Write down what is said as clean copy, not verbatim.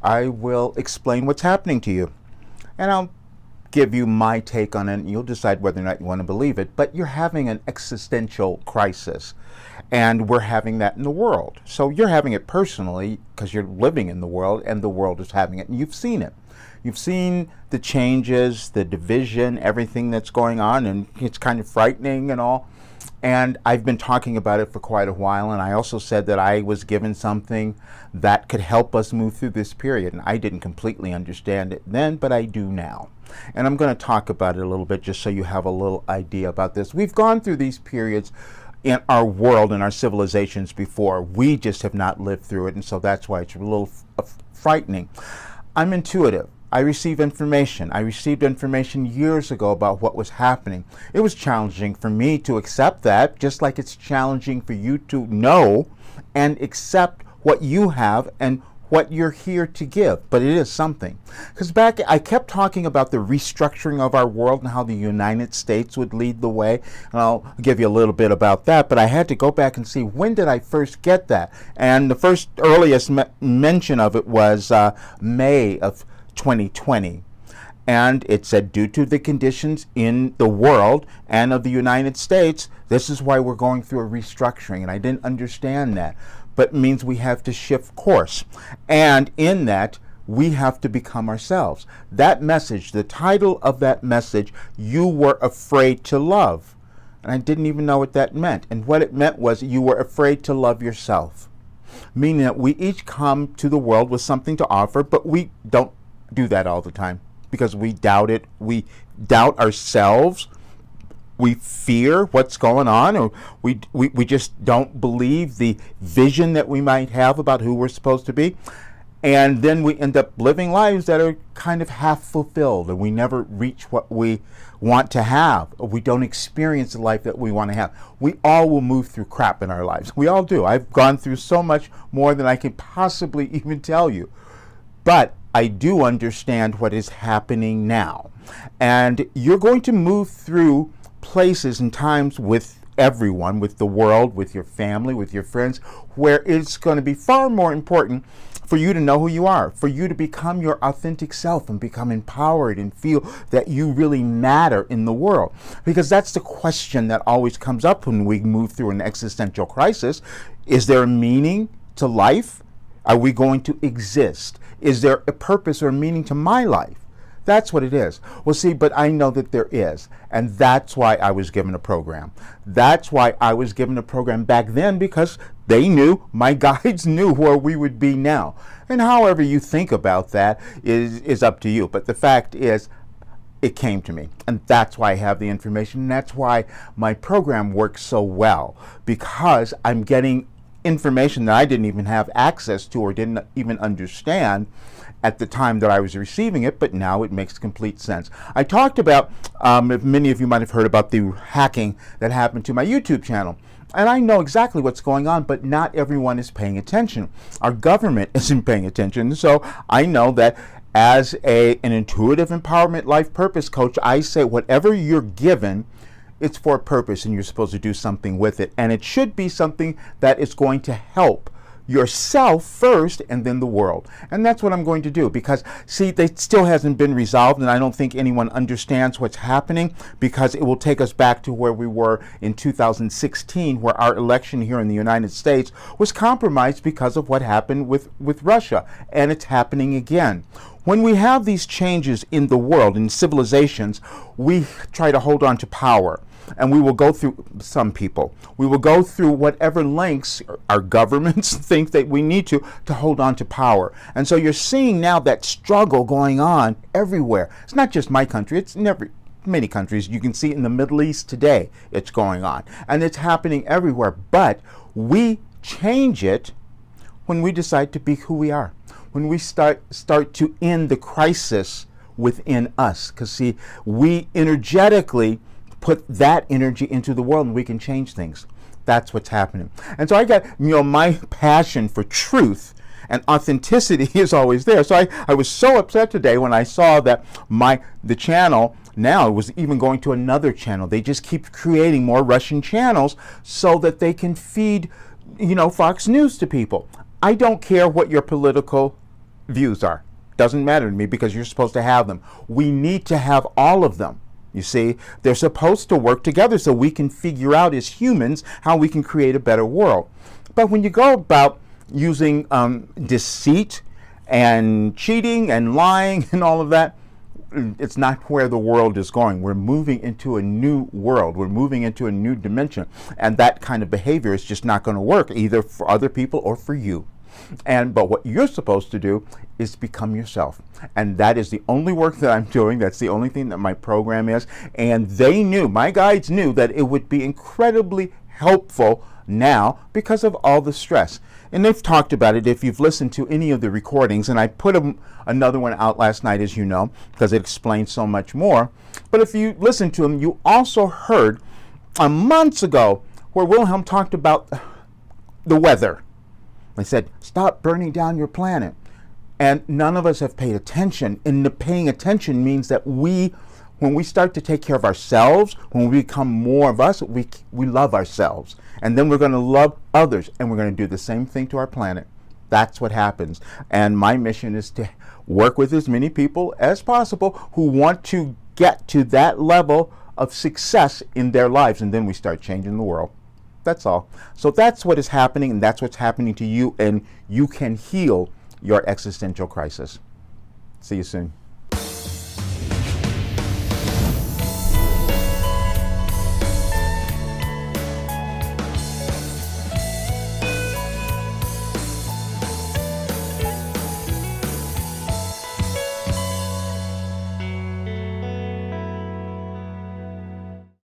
I will explain what's happening to you. And I'll give you my take on it, and you'll decide whether or not you want to believe it. But you're having an existential crisis, and we're having that in the world. So you're having it personally because you're living in the world, and the world is having it, and you've seen it. You've seen the changes, the division, everything that's going on, and it's kind of frightening and all. And I've been talking about it for quite a while, and I also said that I was given something that could help us move through this period. And I didn't completely understand it then, but I do now. And I'm going to talk about it a little bit just so you have a little idea about this. We've gone through these periods in our world and our civilizations before. We just have not lived through it, and so that's why it's a little frightening. I'm intuitive. I receive information. I received information years ago about what was happening. It was challenging for me to accept that, just like it's challenging for you to know and accept what you have and what you're here to give. But it is something. Because back, I kept talking about the restructuring of our world and how the United States would lead the way. And I'll give you a little bit about that. But I had to go back and see, when did I first get that? And the first earliest mention of it was May of 2020, and it said, due to the conditions in the world and of the United States, this is why we're going through a restructuring. And I didn't understand that, but it means we have to shift course, and in that we have to become ourselves. That message, the title of that message, "You Were Afraid to Love," and I didn't even know what that meant. And what it meant was you were afraid to love yourself, meaning that we each come to the world with something to offer, but we don't do that all the time because we doubt it. We doubt ourselves. We fear what's going on, or we just don't believe the vision that we might have about who we're supposed to be. And then we end up living lives that are kind of half fulfilled, and we never reach what we want to have, or we don't experience the life that we want to have. We all will move through crap in our lives. We all do. I've gone through so much more than I can possibly even tell you. But I do understand what is happening now. And you're going to move through places and times with everyone, with the world, with your family, with your friends, where it's going to be far more important for you to know who you are, for you to become your authentic self and become empowered and feel that you really matter in the world. Because that's the question that always comes up when we move through an existential crisis. Is there a meaning to life? Are we going to exist? Is there a purpose or meaning to my life? That's what it is. Well, see, but I know that there is. And that's why I was given a program. That's why I was given a program back then, because they knew, my guides knew where we would be now. And however you think about that is up to you. But the fact is, it came to me. And that's why I have the information. And that's why my program works so well, because I'm getting information that I didn't even have access to or didn't even understand at the time that I was receiving it, but now it makes complete sense. I talked about, if many of you might have heard about the hacking that happened to my YouTube channel. And I know exactly what's going on, but not everyone is paying attention. Our government isn't paying attention. So I know that as an intuitive empowerment life purpose coach, I say whatever you're given, it's for a purpose, and you're supposed to do something with it. And it should be something that is going to help yourself first and then the world. And that's what I'm going to do, because, see, it still hasn't been resolved, and I don't think anyone understands what's happening, because it will take us back to where we were in 2016, where our election here in the United States was compromised because of what happened with Russia. And it's happening again. When we have these changes in the world, in civilizations, we try to hold on to power. And we will go through, some people, we will go through whatever lengths our governments think that we need to hold on to power. And so you're seeing now that struggle going on everywhere. It's not just my country, it's in many countries. You can see it in the Middle East today, it's going on. And it's happening everywhere. But we change it when we decide to be who we are. When we start to end the crisis within us. Because, see, we energetically put that energy into the world, and we can change things. That's what's happening. And so I got, my passion for truth and authenticity is always there. So I was so upset today when I saw that the channel now was even going to another channel. They just keep creating more Russian channels so that they can feed, Fox News to people. I don't care what your political views are. Doesn't matter to me because you're supposed to have them. We need to have all of them. You see, they're supposed to work together so we can figure out as humans how we can create a better world. But when you go about using deceit and cheating and lying and all of that, it's not where the world is going. We're moving into a new world. We're moving into a new dimension. And that kind of behavior is just not going to work either for other people or for you. But what you're supposed to do is become yourself. And that is the only work that I'm doing. That's the only thing that my program is. And they knew, my guides knew, that it would be incredibly helpful now because of all the stress. And they've talked about it if you've listened to any of the recordings. And I put another one out last night, as you know, because it explains so much more. But if you listen to them, you also heard months ago where Wilhelm talked about the weather. They said, stop burning down your planet. And none of us have paid attention. And the paying attention means that when we start to take care of ourselves, when we become more of us, we love ourselves. And then we're going to love others. And we're going to do the same thing to our planet. That's what happens. And my mission is to work with as many people as possible who want to get to that level of success in their lives. And then we start changing the world. That's all. So that's what is happening, and that's what's happening to you, and you can heal your existential crisis. See you soon.